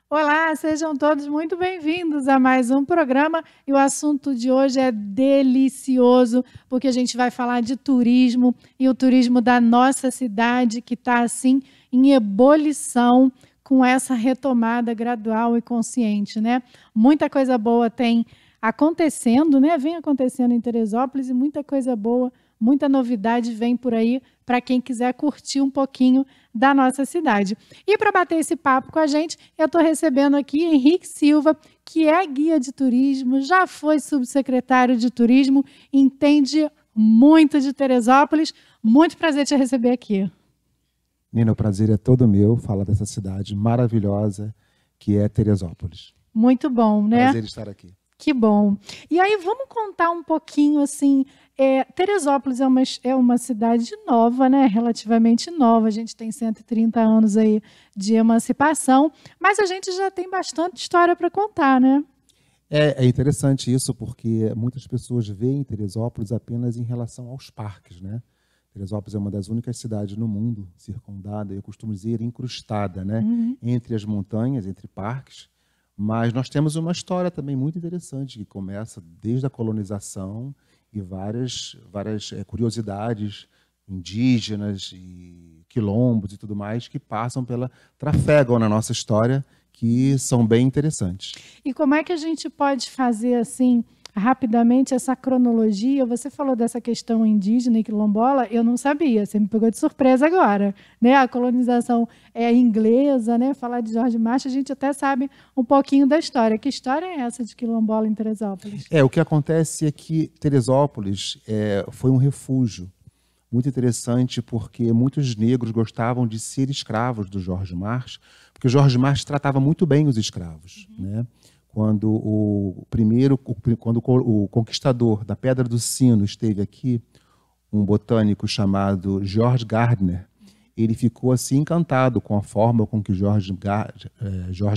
Olá, sejam todos muito bem-vindos a mais um programa. E o assunto de hoje é delicioso, porque a gente vai falar de turismo e o turismo da nossa cidade, que está assim em ebulição com essa retomada gradual e consciente, né? Muita coisa boa tem acontecendo, né? Vem acontecendo em Teresópolis e muita coisa boa, muita novidade vem por aí para quem quiser curtir um pouquinho da nossa cidade. E para bater esse papo com a gente, eu estou recebendo aqui Henrique Silva, que é guia de turismo, já foi subsecretário de turismo, entende muito de Teresópolis. Muito prazer te receber aqui. Nina, o prazer é todo meu falar dessa cidade maravilhosa que é Teresópolis. Muito bom, né? Prazer estar aqui. Que bom. E aí, vamos contar um pouquinho, assim, Teresópolis é uma cidade nova, né? Relativamente nova, a gente tem 130 anos aí de emancipação, mas a gente já tem bastante história para contar, né? É interessante isso, porque muitas pessoas veem Teresópolis apenas em relação aos parques, né? Teresópolis é uma das únicas cidades no mundo circundada, eu costumo dizer, incrustada, né? Entre as montanhas, entre parques. Mas nós temos uma história também muito interessante, que começa desde a colonização e várias curiosidades indígenas e quilombos e tudo mais que trafegam na nossa história, que são bem interessantes. E como é que a gente pode fazer, assim, rapidamente essa cronologia? Você falou dessa questão indígena e quilombola, eu não sabia, você me pegou de surpresa agora, né? A colonização é inglesa, né? Falar de Jorge Martin, a gente até sabe um pouquinho da história. Que história é essa de quilombola em Teresópolis? O que acontece é que Teresópolis foi um refúgio muito interessante, porque muitos negros gostavam de ser escravos do Jorge Martin, porque o Jorge Martin tratava muito bem os escravos, né? Quando o conquistador da Pedra do Sino esteve aqui, um botânico chamado George Gardner, ele ficou assim encantado com a forma com que Jorge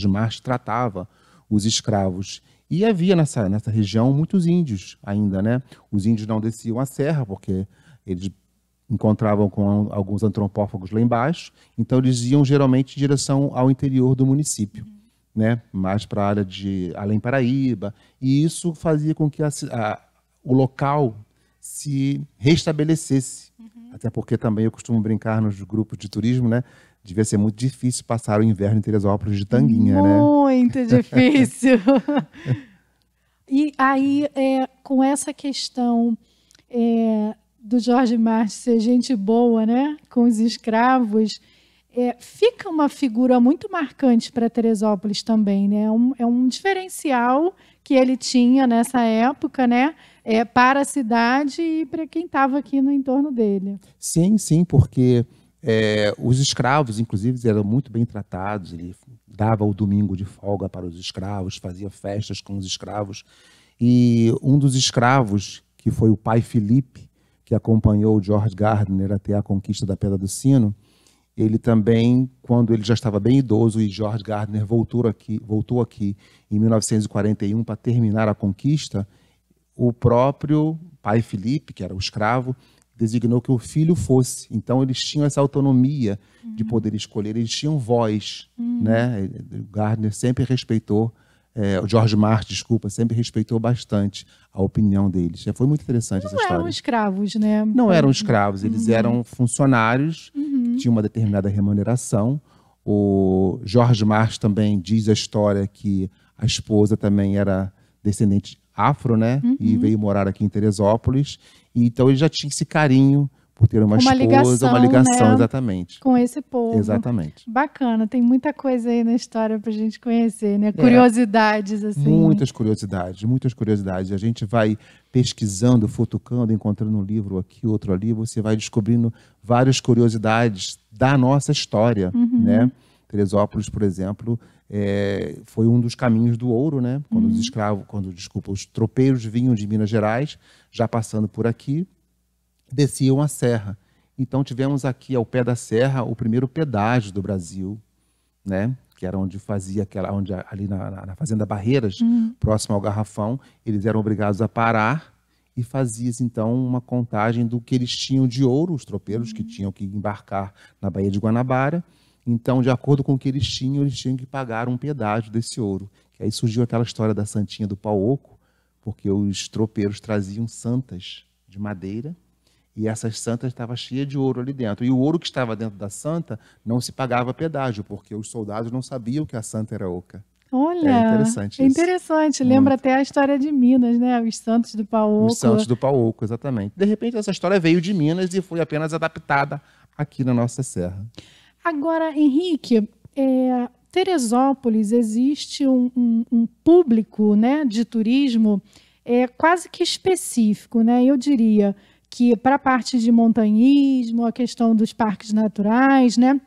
Martin tratava os escravos. E havia nessa região muitos índios ainda, né? Os índios não desciam a serra, porque eles encontravam com alguns antropófagos lá embaixo, então eles iam geralmente em direção ao interior do município, né? Mais para a área de Além Paraíba, e isso fazia com que o local se restabelecesse. Até porque também eu costumo brincar nos grupos de turismo, né? Devia ser muito difícil passar o inverno em Teresópolis de tanguinha, né? Muito difícil. E aí, com essa questão do Jorge Martin ser gente boa, né? Com os escravos, fica uma figura muito marcante para Teresópolis também, né? É um diferencial que ele tinha nessa época, né? Para a cidade e para quem estava aqui no entorno dele. Sim, sim, porque os escravos, inclusive, eram muito bem tratados. Ele dava o domingo de folga para os escravos, fazia festas com os escravos. E um dos escravos, que foi o pai Felipe, que acompanhou o George Gardner até a conquista da Pedra do Sino, ele também, quando ele já estava bem idoso e George Gardner voltou aqui em 1941 para terminar a conquista, o próprio pai Felipe, que era o escravo, designou que o filho fosse. Então, eles tinham essa autonomia de poder escolher, eles tinham voz, né? O Gardner sempre respeitou, o George Martin, sempre respeitou bastante a opinião deles. Foi muito interessante essa história. Não eram escravos, né? Não eram escravos, eles eram funcionários que tinham uma determinada remuneração. O George Martin também diz a história que a esposa também era descendente afro, né? E veio morar aqui em Teresópolis. E, então ele já tinha esse carinho por ter uma esposa, uma ligação, né? Exatamente. Com esse povo. Exatamente. Bacana, tem muita coisa aí na história para a gente conhecer, né? Curiosidades, assim. Muitas curiosidades, muitas curiosidades. A gente vai pesquisando, futucando, encontrando um livro aqui, outro ali, você vai descobrindo várias curiosidades da nossa história, né? Teresópolis, por exemplo, foi um dos caminhos do ouro, né? Quando os tropeiros vinham de Minas Gerais, já passando por aqui, desciam a serra. Então tivemos aqui ao pé da serra o primeiro pedágio do Brasil, né? Que era onde fazia ali na Fazenda Barreiras, próximo ao Garrafão, eles eram obrigados a parar e fazia-se então uma contagem do que eles tinham de ouro, os tropeiros que tinham que embarcar na Baía de Guanabara, Então, de acordo com o que eles tinham que pagar um pedágio desse ouro. Que aí surgiu aquela história da santinha do pau oco, porque os tropeiros traziam santas de madeira e essas santas estavam cheias de ouro ali dentro. E o ouro que estava dentro da santa não se pagava pedágio, porque os soldados não sabiam que a santa era oca. Olha, é interessante isso. Interessante. Lembra até a história de Minas, né? Os santos do pau oco. Os santos do pau oco, exatamente. De repente, essa história veio de Minas e foi apenas adaptada aqui na nossa serra. Agora, Henrique, Teresópolis existe um público, né, de turismo quase que específico, né? Eu diria que para a parte de montanhismo, a questão dos parques naturais, né?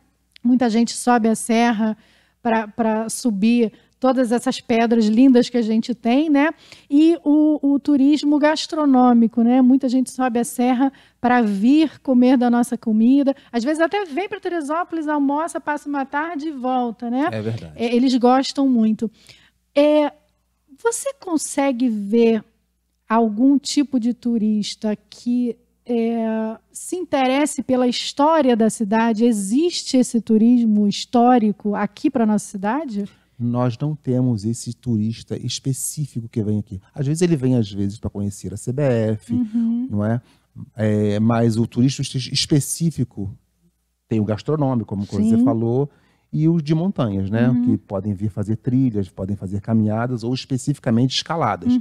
Muita gente sobe a serra para subir todas essas pedras lindas que a gente tem, né? E o turismo gastronômico, né? Muita gente sobe a serra para vir comer da nossa comida. Às vezes até vem para Teresópolis, almoça, passa uma tarde e volta, né? É verdade. Eles gostam muito. Você consegue ver algum tipo de turista que se interesse pela história da cidade? Existe esse turismo histórico aqui para a nossa cidade? Nós não temos esse turista específico que vem aqui. Às vezes ele vem para conhecer a CBF, não é? Mas o turista específico tem o gastronômico, como você falou, e os de montanhas, né? Que podem vir fazer trilhas, podem fazer caminhadas ou especificamente escaladas.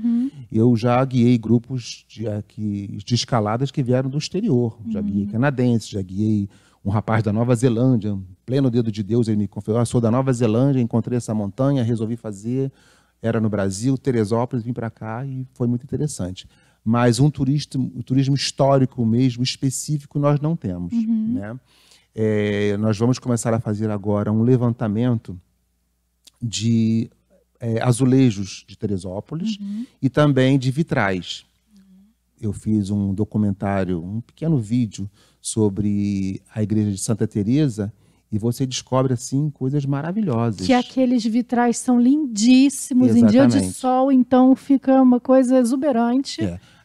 Eu já guiei grupos de escaladas que vieram do exterior. Já guiei canadenses, já guiei um rapaz da Nova Zelândia, pleno dedo de Deus, ele me confessou: sou da Nova Zelândia, encontrei essa montanha, resolvi fazer, era no Brasil, Teresópolis, vim para cá e foi muito interessante. Mas um turismo histórico mesmo, específico, nós não temos, né? Nós vamos começar a fazer agora um levantamento de azulejos de Teresópolis e também de vitrais. Eu fiz um documentário, um pequeno vídeo sobre a igreja de Santa Teresa e você descobre assim coisas maravilhosas. Que aqueles vitrais são lindíssimos. Exatamente. Em dia de sol, então fica uma coisa exuberante.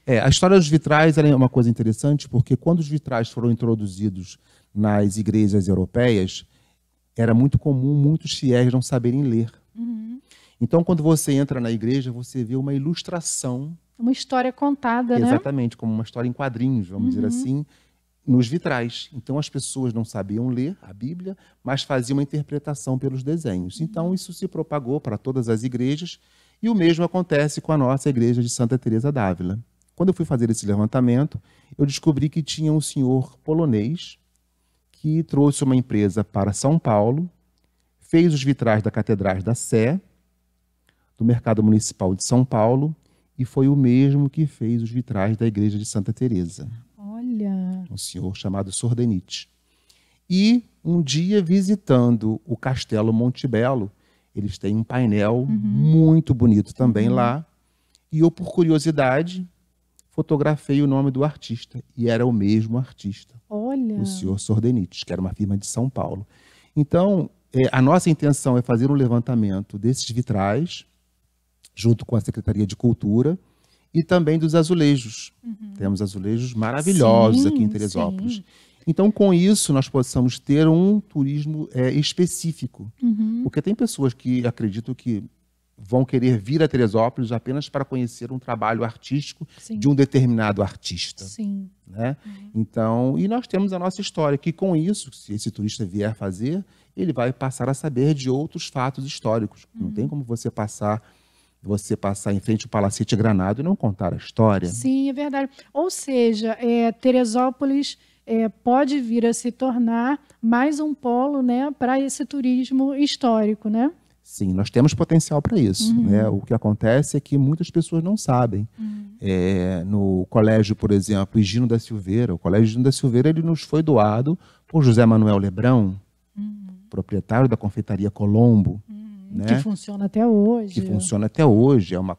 A história dos vitrais é uma coisa interessante, porque quando os vitrais foram introduzidos nas igrejas europeias, era muito comum muitos fiéis não saberem ler. Então, quando você entra na igreja, você vê uma ilustração. Uma história contada, né? Exatamente, como uma história em quadrinhos, vamos dizer assim, nos vitrais. Então, as pessoas não sabiam ler a Bíblia, mas faziam uma interpretação pelos desenhos. Então, isso se propagou para todas as igrejas, e o mesmo acontece com a nossa igreja de Santa Teresa d'Ávila. Quando eu fui fazer esse levantamento, eu descobri que tinha um senhor polonês que trouxe uma empresa para São Paulo, fez os vitrais da Catedral da Sé, do Mercado Municipal de São Paulo, e foi o mesmo que fez os vitrais da igreja de Santa Teresa. Olha! Um senhor chamado Sordenit. E um dia, visitando o Castelo Monte Belo, eles têm um painel muito bonito também lá, e eu, por curiosidade, fotografei o nome do artista, e era o mesmo artista. Olha! O senhor Sordenit, que era uma firma de São Paulo. Então, a nossa intenção é fazer um levantamento desses vitrais, junto com a Secretaria de Cultura, e também dos azulejos. Temos azulejos maravilhosos aqui em Teresópolis. Então, com isso, nós possamos ter um turismo específico. Porque tem pessoas que acreditam que vão querer vir a Teresópolis apenas para conhecer um trabalho artístico de um determinado artista. Né? Então, e nós temos a nossa história, que com isso, se esse turista vier fazer, ele vai passar a saber de outros fatos históricos. Não tem como você passar em frente ao Palacete Granado e não contar a história. Sim, é verdade. Ou seja, Teresópolis pode vir a se tornar mais um polo, né, para esse turismo histórico, né? Sim, nós temos potencial para isso. Né? O que acontece é que muitas pessoas não sabem. No colégio, por exemplo, Higino da Silveira, o colégio Higino da Silveira, ele nos foi doado por José Manuel Lebrão, proprietário da confeitaria Colombo. Né? Que funciona até hoje. Que funciona até hoje, é um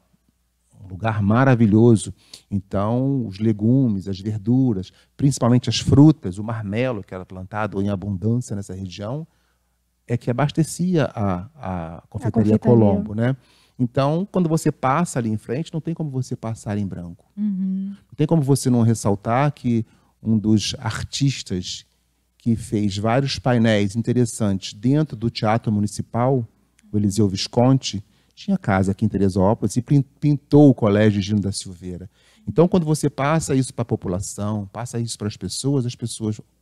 lugar maravilhoso. Então, os legumes, as verduras, principalmente as frutas, o marmelo, que era plantado em abundância nessa região, é que abastecia a confeitaria Colombo. Né? Então, quando você passa ali em frente, não tem como você passar em branco. Não tem como você não ressaltar que um dos artistas que fez vários painéis interessantes dentro do Teatro Municipal, o Eliseu Visconti, tinha casa aqui em Teresópolis e pintou o Colégio Gino da Silveira. Então, quando você passa isso para a população, passa isso para as pessoas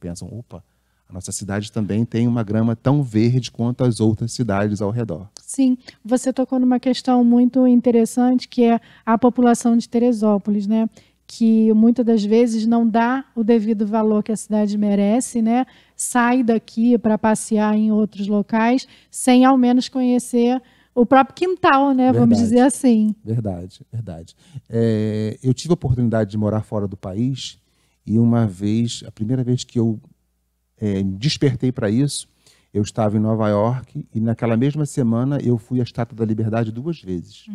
pensam, opa, a nossa cidade também tem uma grama tão verde quanto as outras cidades ao redor. Sim, você tocou numa questão muito interessante, que é a população de Teresópolis, né? Que muitas das vezes não dá o devido valor que a cidade merece, né? Sai daqui para passear em outros locais, sem ao menos conhecer o próprio quintal, né? Verdade. Vamos dizer assim. Verdade, verdade. Eu tive a oportunidade de morar fora do país e uma vez, a primeira vez que eu despertei para isso, eu estava em Nova York e naquela mesma semana eu fui à Estátua da Liberdade 2 vezes.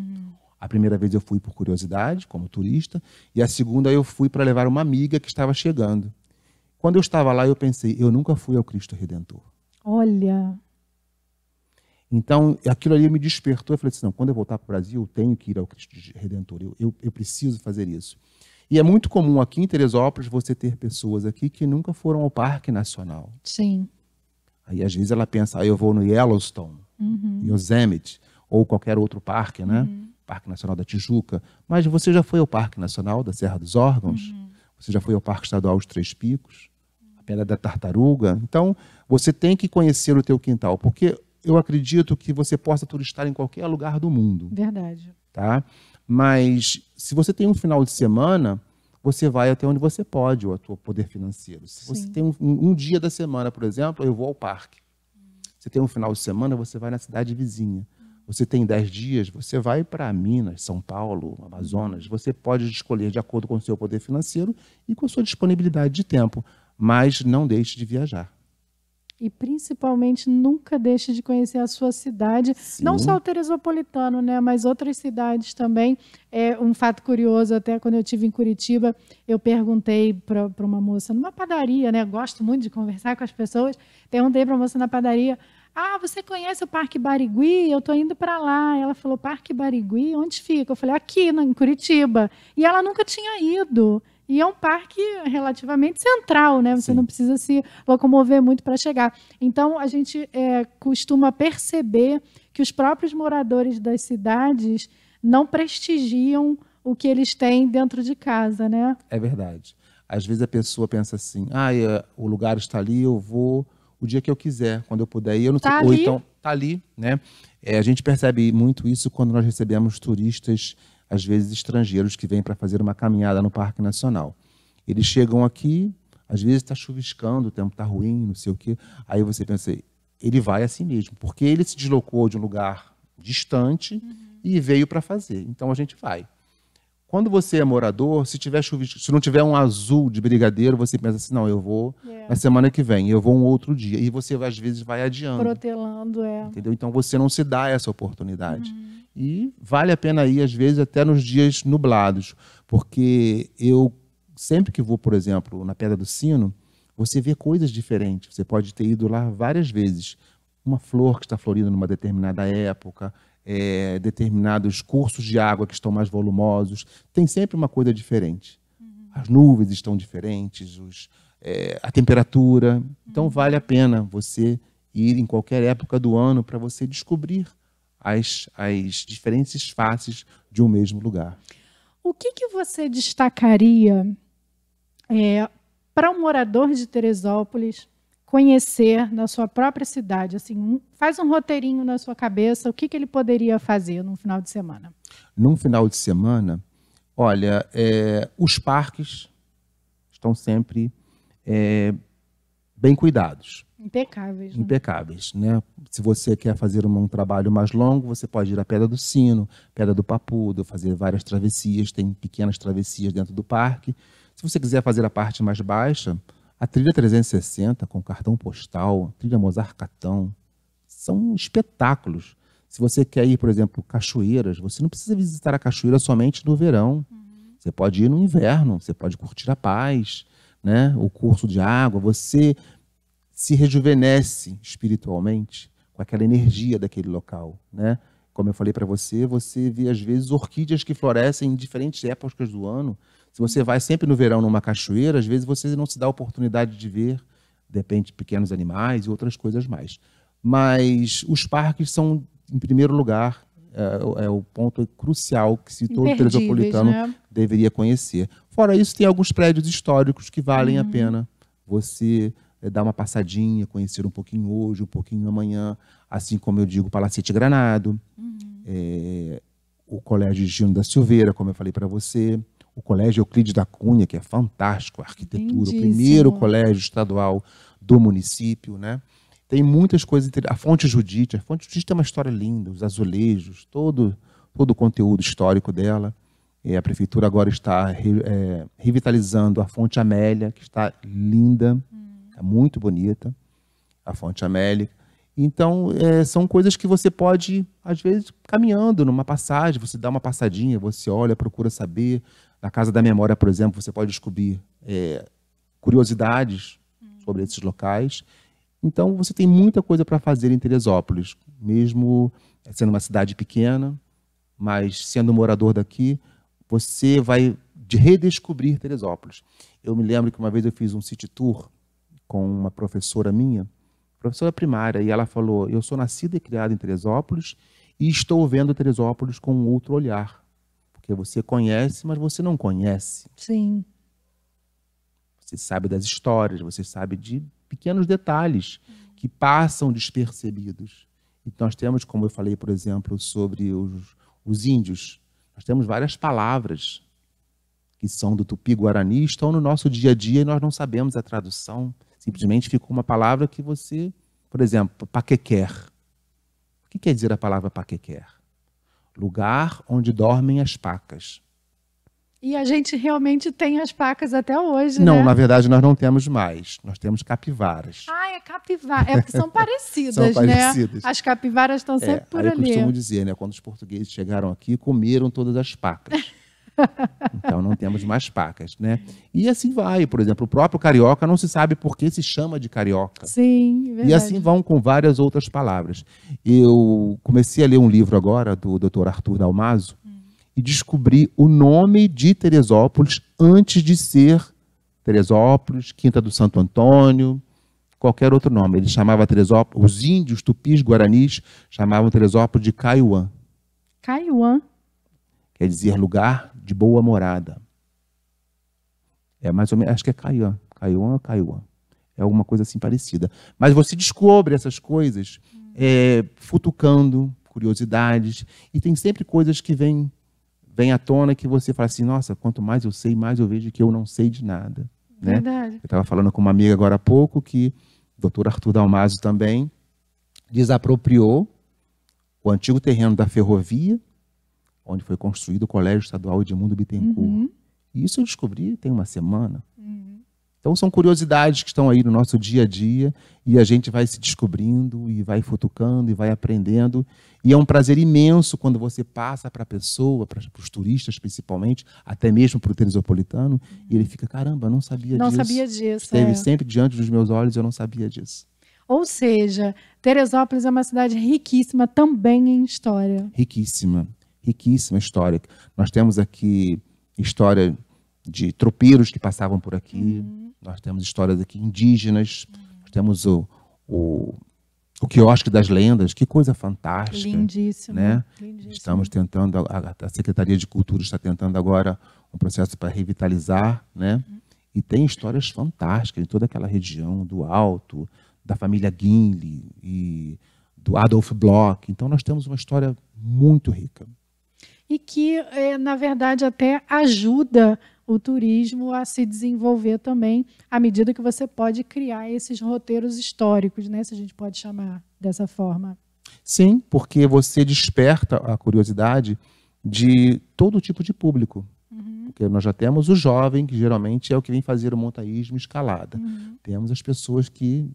A primeira vez eu fui por curiosidade, como turista, e a segunda eu fui para levar uma amiga que estava chegando. Quando eu estava lá, eu pensei, eu nunca fui ao Cristo Redentor. Olha. Então, aquilo ali me despertou. Eu falei assim, não, quando eu voltar para o Brasil, eu tenho que ir ao Cristo Redentor. Eu preciso fazer isso. E é muito comum aqui em Teresópolis você ter pessoas aqui que nunca foram ao Parque Nacional. Sim. Aí, às vezes, ela pensa, eu vou no Yellowstone, Yosemite, ou qualquer outro parque, né? Parque Nacional da Tijuca. Mas você já foi ao Parque Nacional da Serra dos Órgãos? Você já foi ao Parque Estadual dos Três Picos? A Pedra da Tartaruga? Então, você tem que conhecer o teu quintal, porque eu acredito que você possa turistar em qualquer lugar do mundo. Verdade. Tá? Mas, se você tem um final de semana, você vai até onde você pode, o teu poder financeiro. Se você tem um dia da semana, por exemplo, eu vou ao parque. Você tem um final de semana, você vai na cidade vizinha. Você tem 10 dias, você vai para Minas, São Paulo, Amazonas. Você pode escolher de acordo com o seu poder financeiro e com a sua disponibilidade de tempo, mas não deixe de viajar. E, principalmente, nunca deixe de conhecer a sua cidade. Sim. Não só o teresopolitano, né, mas outras cidades também. É um fato curioso, até quando eu estive em Curitiba, eu perguntei para uma moça numa padaria, né, gosto muito de conversar com as pessoas, perguntei para a moça na padaria, você conhece o Parque Barigui? Eu estou indo para lá. Ela falou, Parque Barigui? Onde fica? Eu falei, aqui, em Curitiba. E ela nunca tinha ido. E é um parque relativamente central, né? Você Sim. não precisa se locomover muito para chegar. Então, a gente costuma perceber que os próprios moradores das cidades não prestigiam o que eles têm dentro de casa, né? É verdade. Às vezes a pessoa pensa assim, o lugar está ali, eu vou o dia que eu quiser, quando eu puder ir. Eu não sei, ou então, está ali, né? A gente percebe muito isso quando nós recebemos turistas, às vezes estrangeiros, que vêm para fazer uma caminhada no Parque Nacional. Eles chegam aqui, às vezes está chuviscando, o tempo está ruim, não sei o quê. Aí você pensa, ele vai assim mesmo, porque ele se deslocou de um lugar distante e veio para fazer. Então a gente vai. Quando você é morador, se não tiver um azul de brigadeiro, você pensa assim, não, eu vou na semana que vem, eu vou um outro dia. E você, às vezes, vai adiando. Protelando, Entendeu? Então, você não se dá essa oportunidade. E vale a pena ir, às vezes, até nos dias nublados. Porque eu, sempre que vou, por exemplo, na Pedra do Sino, você vê coisas diferentes. Você pode ter ido lá várias vezes. Uma flor que está florida numa determinada época, determinados cursos de água que estão mais volumosos, tem sempre uma coisa diferente. As nuvens estão diferentes, a temperatura. Então, vale a pena você ir em qualquer época do ano para você descobrir as diferentes faces de um mesmo lugar. O que você destacaria para um morador de Teresópolis conhecer na sua própria cidade? Assim, faz um roteirinho na sua cabeça, o que ele poderia fazer num final de semana? Num final de semana, olha, os parques estão sempre bem cuidados. Impecáveis. Né? Impecáveis, né? Se você quer fazer um trabalho mais longo, você pode ir à Pedra do Sino, Pedra do Papudo, fazer várias travessias, tem pequenas travessias dentro do parque. Se você quiser fazer a parte mais baixa, a trilha 360 com cartão postal, trilha Mozart Catão, são espetáculos. Se você quer ir, por exemplo, cachoeiras, você não precisa visitar a cachoeira somente no verão. Você pode ir no inverno, você pode curtir a paz, né? O curso de água, você se rejuvenesce espiritualmente com aquela energia daquele local, né? Como eu falei para você, você vê às vezes orquídeas que florescem em diferentes épocas do ano. Se você vai sempre no verão numa cachoeira, às vezes você não se dá a oportunidade de ver de repente, pequenos animais e outras coisas mais. Mas os parques são, em primeiro lugar, o ponto crucial que se todo teresopolitano, né, deveria conhecer. Fora isso, tem alguns prédios históricos que valem a pena você dar uma passadinha, conhecer um pouquinho hoje, um pouquinho amanhã, assim como eu digo, Palacete Granado, o Colégio Gino da Silveira, como eu falei para você, o Colégio Euclides da Cunha, que é fantástico, a arquitetura, o primeiro colégio estadual do município, né? Tem muitas coisas, a Fonte Judite tem uma história linda, os azulejos, todo o conteúdo histórico dela. A prefeitura agora está revitalizando a Fonte Amélia, que está linda, está muito bonita, a Fonte Amélia. Então, são coisas que você pode, às vezes, caminhando numa passagem, você dá uma passadinha, você olha, procura saber. Na Casa da Memória, por exemplo, você pode descobrir curiosidades sobre esses locais. Então, você tem muita coisa para fazer em Teresópolis, mesmo sendo uma cidade pequena, mas sendo morador daqui, você vai redescobrir Teresópolis. Eu me lembro que uma vez eu fiz um city tour com uma professora minha, professora primária, e ela falou, eu sou nascida e criada em Teresópolis e estou vendo Teresópolis com um outro olhar. Porque você conhece, mas você não conhece. Sim. Você sabe das histórias, você sabe de pequenos detalhes que passam despercebidos. E nós temos, como eu falei, por exemplo, sobre os índios, nós temos várias palavras que são do Tupi-Guarani, estão no nosso dia a dia e nós não sabemos a tradução. Simplesmente ficou uma palavra que você, por exemplo, paquequer. O que quer dizer a palavra paquequer? Lugar onde dormem as pacas. E a gente realmente tem as pacas até hoje, não, né? Na verdade, nós não temos mais. Nós temos capivaras. Ah, é capivara. São parecidas, são parecidas, né? As capivaras estão sempre por ali. Eu costumo dizer, né? Quando os portugueses chegaram aqui, comeram todas as pacas. Então, não temos mais pacas, né? E assim vai. Por exemplo, o próprio carioca não se sabe por que se chama de carioca. Sim, verdade. E assim vão com várias outras palavras. Eu comecei a ler um livro agora do Dr. Arthur Dalmaso, e descobri o nome de Teresópolis antes de ser Teresópolis, Quinta do Santo Antônio, qualquer outro nome. Ele chamava Teresópolis, os índios tupis guaranis chamavam Teresópolis de Caiuã. Caiuã? Quer dizer lugar de boa morada. É mais ou menos, acho que é Caiuã. Caiuã ou Caiuã. É alguma coisa assim parecida. Mas você descobre essas coisas futucando curiosidades. E tem sempre coisas que vêm à tona que você fala assim, nossa, quanto mais eu sei, mais eu vejo que eu não sei de nada. Né? Verdade. Eu estava falando com uma amiga agora há pouco que o Dr. Arthur Dalmaso também desapropriou o antigo terreno da ferrovia, onde foi construído o Colégio Estadual Edmundo Bittencourt. E isso eu descobri tem uma semana. Então são curiosidades que estão aí no nosso dia a dia e a gente vai se descobrindo e vai futucando e vai aprendendo. E é um prazer imenso quando você passa para a pessoa, para os turistas principalmente, até mesmo para o teresopolitano, e ele fica, caramba, não sabia disso. Não sabia disso. Esteve sempre diante dos meus olhos e eu não sabia disso. Ou seja, Teresópolis é uma cidade riquíssima também em história. Riquíssima, riquíssima história. Nós temos aqui história de tropeiros que passavam por aqui, nós temos histórias aqui indígenas, nós temos o quiosque das lendas, que coisa fantástica. Lindíssimo. Né? Lindíssimo. Estamos tentando, a Secretaria de Cultura está tentando agora um processo para revitalizar, né? E tem histórias fantásticas em toda aquela região, do Alto, da família Guinle e do Adolf Bloch. Então nós temos uma história muito rica. E que, na verdade, até ajuda o turismo a se desenvolver também, à medida que você pode criar esses roteiros históricos, né? Se a gente pode chamar dessa forma. Sim, porque você desperta a curiosidade de todo tipo de público. Porque nós já temos o jovem, que geralmente é o que vem fazer o montaísmo escalada. Temos as pessoas que,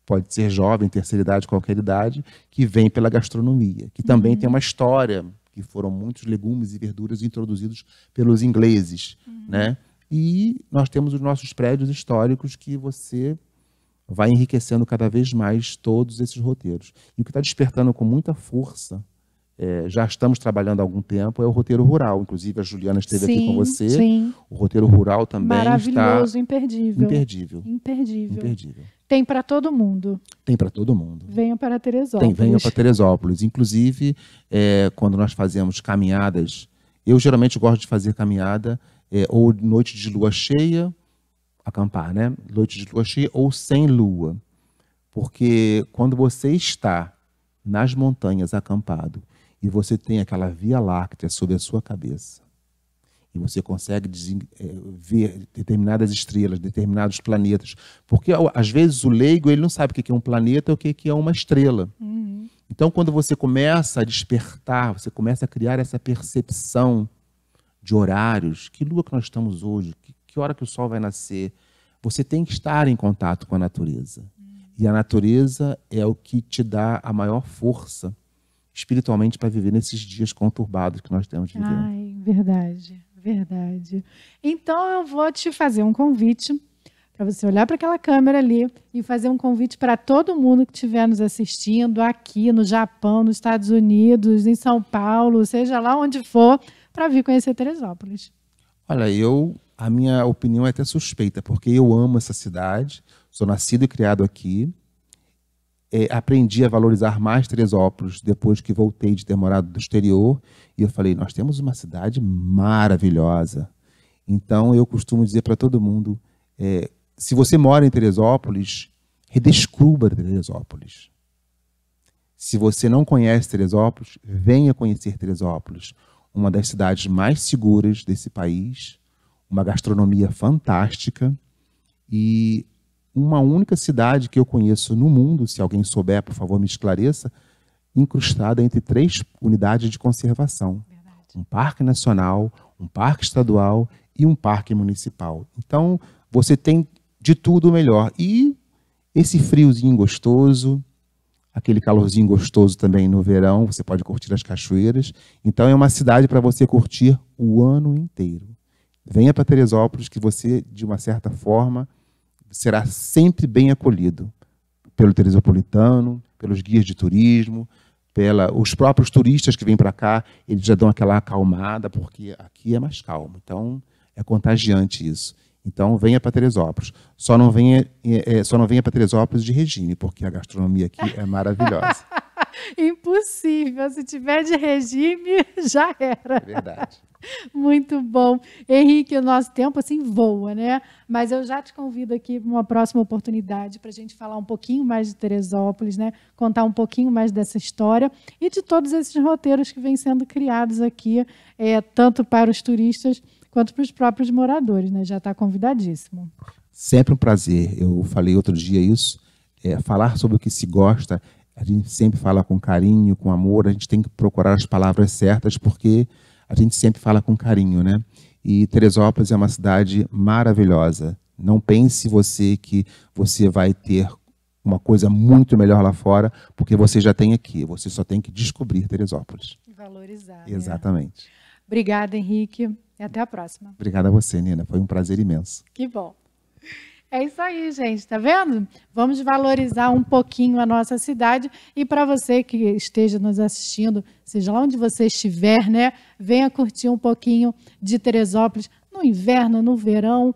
pode ser jovem, terceira idade, qualquer idade, que vem pela gastronomia, que também tem uma história, que foram muitos legumes e verduras introduzidos pelos ingleses, né? E nós temos os nossos prédios históricos que você vai enriquecendo cada vez mais todos esses roteiros. E o que está despertando com muita força já estamos trabalhando há algum tempo, é o roteiro rural. Inclusive, a Juliana esteve aqui com você. Sim. O roteiro rural também maravilhoso, está... imperdível. Imperdível. Tem para todo mundo. Tem para todo mundo. Venham para Teresópolis. Venham para Teresópolis. Inclusive, quando nós fazemos caminhadas, eu geralmente gosto de fazer caminhada ou noite de lua cheia, acampar, né? Noite de lua cheia ou sem lua. Porque quando você está nas montanhas acampado e você tem aquela Via Láctea sobre a sua cabeça e você consegue ver determinadas estrelas, determinados planetas, porque às vezes o leigo ele não sabe o que é um planeta ou o que é uma estrela. Uhum. Então, quando você começa a despertar, você começa a criar essa percepção de horários, que lua que nós estamos hoje, que hora que o sol vai nascer, você tem que estar em contato com a natureza. E a natureza é o que te dá a maior força espiritualmente para viver nesses dias conturbados que nós temos de viver. Ai, verdade. Então eu vou te fazer um convite para você olhar para aquela câmera ali e fazer um convite para todo mundo que estiver nos assistindo aqui no Japão, nos Estados Unidos, em São Paulo, seja lá onde for, para vir conhecer Teresópolis. Olha, a minha opinião é até suspeita, porque eu amo essa cidade, sou nascido e criado aqui, aprendi a valorizar mais Teresópolis depois que voltei de ter morado do exterior, e eu falei, nós temos uma cidade maravilhosa. Então, eu costumo dizer para todo mundo, se você mora em Teresópolis, redescubra Teresópolis. Se você não conhece Teresópolis, venha conhecer Teresópolis, uma das cidades mais seguras desse país, uma gastronomia fantástica e uma única cidade que eu conheço no mundo, se alguém souber, por favor, me esclareça, incrustada entre 3 unidades de conservação. Verdade. Um parque nacional, um parque estadual e um parque municipal. Então, você tem de tudo o melhor. E esse friozinho gostoso, aquele calorzinho gostoso também no verão, você pode curtir as cachoeiras. Então, é uma cidade para você curtir o ano inteiro. Venha para Teresópolis que você, de uma certa forma, será sempre bem acolhido pelo teresopolitano, pelos guias de turismo, os próprios turistas que vêm para cá, eles já dão aquela acalmada, porque aqui é mais calmo. Então, é contagiante isso. Então, venha para Teresópolis. Só não venha para Teresópolis de regime, porque a gastronomia aqui é maravilhosa. Impossível. Se tiver de regime, já era. É verdade. Muito bom. Henrique, o nosso tempo assim voa, né? Mas eu já te convido aqui para uma próxima oportunidade para a gente falar um pouquinho mais de Teresópolis, né? Contar um pouquinho mais dessa história e de todos esses roteiros que vêm sendo criados aqui, tanto para os turistas quanto para os próprios moradores, né? Já está convidadíssimo. Sempre um prazer. Eu falei outro dia isso. Falar sobre o que se gosta, a gente sempre fala com carinho, com amor. A gente tem que procurar as palavras certas, porque a gente sempre fala com carinho, né? E Teresópolis é uma cidade maravilhosa. Não pense você que você vai ter uma coisa muito melhor lá fora, porque você já tem aqui. Você só tem que descobrir Teresópolis. Valorizar. Exatamente. Obrigada, Henrique. E até a próxima. Obrigada a você, Nina. Foi um prazer imenso. Que bom. É isso aí, gente, tá vendo? Vamos valorizar um pouquinho a nossa cidade e para você que esteja nos assistindo, seja lá onde você estiver, né? Venha curtir um pouquinho de Teresópolis no inverno, no verão,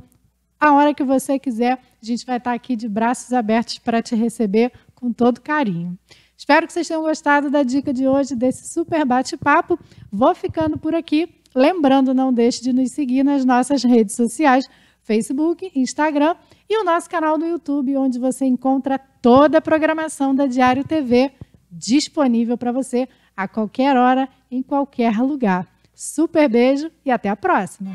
a hora que você quiser. A gente vai estar aqui de braços abertos para te receber com todo carinho. Espero que vocês tenham gostado da dica de hoje, desse super bate-papo. Vou ficando por aqui. Lembrando, não deixe de nos seguir nas nossas redes sociais, Facebook, Instagram e o nosso canal no YouTube, onde você encontra toda a programação da Diário TV disponível para você a qualquer hora, em qualquer lugar. Super beijo e até a próxima!